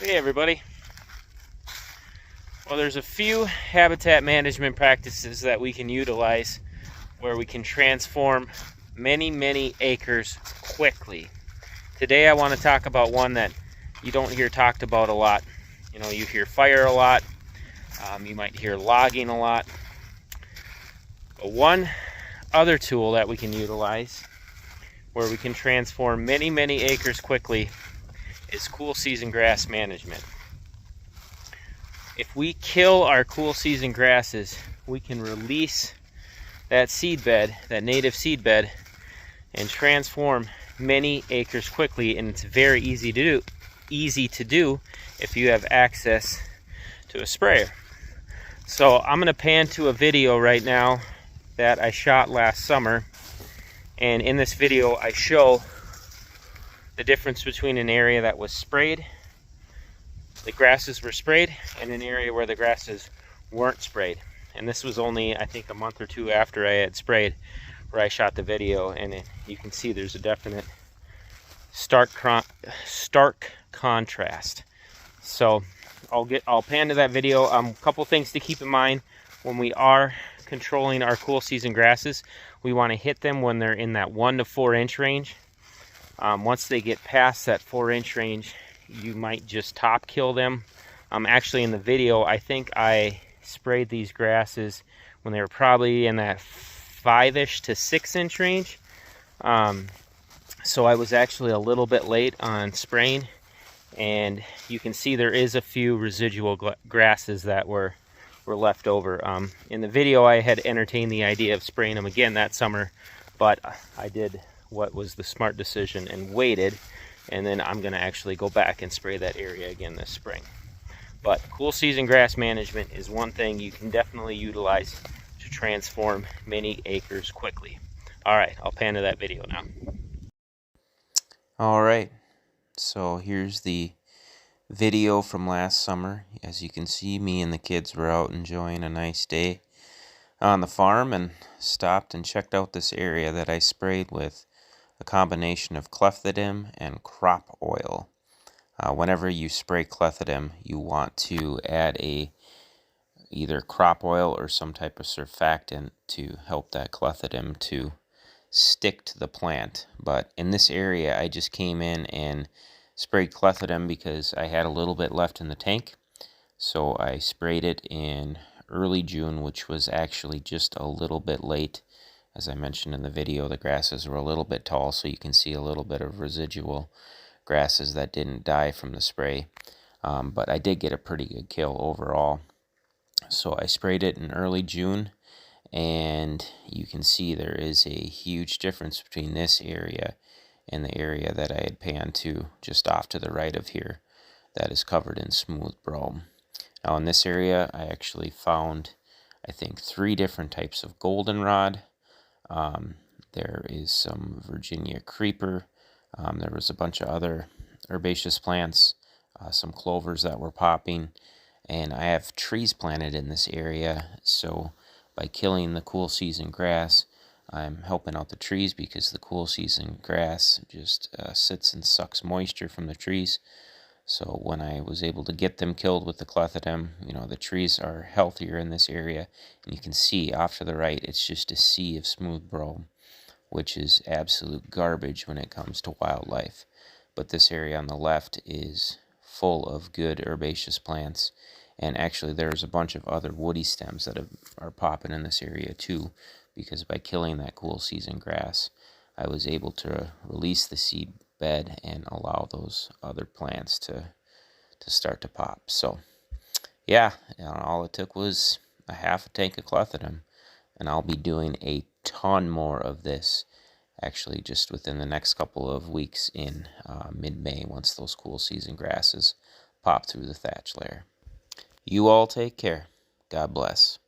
Hey everybody. Well, there's a few habitat management practices that we can utilize where we can transform many acres quickly. Today I want to talk about one that you don't hear talked about a lot. You hear fire a lot, you might hear logging a lot. But one other tool that we can utilize where we can transform many acres quickly is cool season grass management. If we kill our cool season grasses, we can release that seed bed, that native seed bed, and transform many acres quickly. And it's very easy to do if you have access to a sprayer. So I'm going to pan to a video right now that I shot last summer, and in this video I show the difference between an area that was sprayed, the grasses were sprayed, and an area where the grasses weren't sprayed. And this was only, I think, a month or two after I had sprayed where I shot the video, and you can see there's a definite stark contrast. So I'll pan to that video. A couple things to keep in mind when we are controlling our cool season grasses. We want to hit them when they're in that 1 to 4 inch range. Once they get past that 4-inch range, you might just top kill them. Actually, in the video, I think I sprayed these grasses when they were probably in that 5-ish to 6-inch range. So I was actually a little bit late on spraying, and you can see there is a few residual grasses that were left over. In the video, I had entertained the idea of spraying them again that summer, but I did what was the smart decision and waited, and then I'm going to actually go back and spray that area again this spring. But cool season grass management is one thing you can definitely utilize to transform many acres quickly. Alright, I'll pan to that video now. Alright, so here's the video from last summer. As you can see, me and the kids were out enjoying a nice day on the farm and stopped and checked out this area that I sprayed with a combination of clethodim and crop oil. Whenever you spray clethodim, you want to add either crop oil or some type of surfactant to help that clethodim to stick to the plant. But in this area, I just came in and sprayed clethodim because I had a little bit left in the tank. So I sprayed it in early June, which was actually just a little bit late. As I mentioned in the video, the grasses were a little bit tall, so you can see a little bit of residual grasses that didn't die from the spray. But I did get a pretty good kill overall. So I sprayed it in early June, and you can see there is a huge difference between this area and the area that I had panned to just off to the right of here that is covered in smooth brome. Now in this area, I actually found, I think, 3 different types of goldenrod. There is some Virginia creeper. There was a bunch of other herbaceous plants, some clovers that were popping, and I have trees planted in this area. So by killing the cool season grass, I'm helping out the trees because the cool season grass just sits and sucks moisture from the trees. So when I was able to get them killed with the clethodim, the trees are healthier in this area. And you can see off to the right, it's just a sea of smooth brome, which is absolute garbage when it comes to wildlife. But this area on the left is full of good herbaceous plants. And actually there's a bunch of other woody stems that are popping in this area too, because by killing that cool season grass, I was able to release the seed bed and allow those other plants to start to pop. So yeah, all it took was a half a tank of clethodim, and I'll be doing a ton more of this actually just within the next couple of weeks in mid-May, once those cool season grasses pop through the thatch layer. You all take care. God bless.